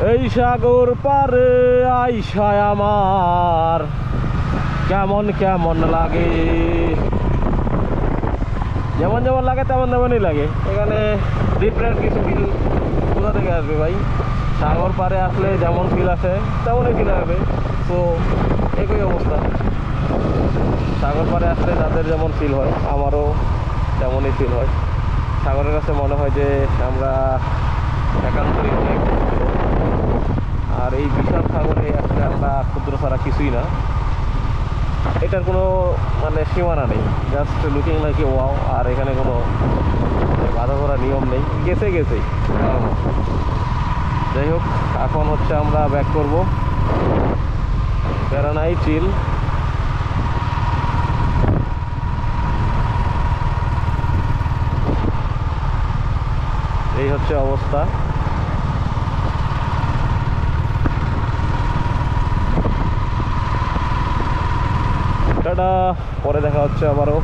এই সাগর পারে আইসায় আমার কেমন কেমন লাগে, যেমন যেমন লাগে তেমন তেমনই লাগে। এখানে ডিফারেন্ট কিছু ফিল কোথা থেকে আসবে ভাই? সাগর পারে আসলে যেমন ফিল আসে তেমনই ফিল আসবে। তো একই অবস্থা, সাগর পারে আসলে যাদের যেমন ফিল হয় আমারও তেমনই ফিল হয়। সাগরের কাছে মনে হয় যে আমরা একান্তই অনেক ক্ষুদ্র, আর এই বিশাল সাগরে আসলে আমরা ক্ষুদ্র ছাড়া কিছুই না। এটার কোনো মানে সীমানা নেই, just looking like a wow. আর এখানে কোনো বাধা ধরা নিয়ম নেই, গেছে গেছেই। যাই হোক, এখন হচ্ছে আমরা ব্যাক করবো, প্যারা নাই, চিল। এই হচ্ছে অবস্থা। টাটা, পরে দেখা হচ্ছে আবারও।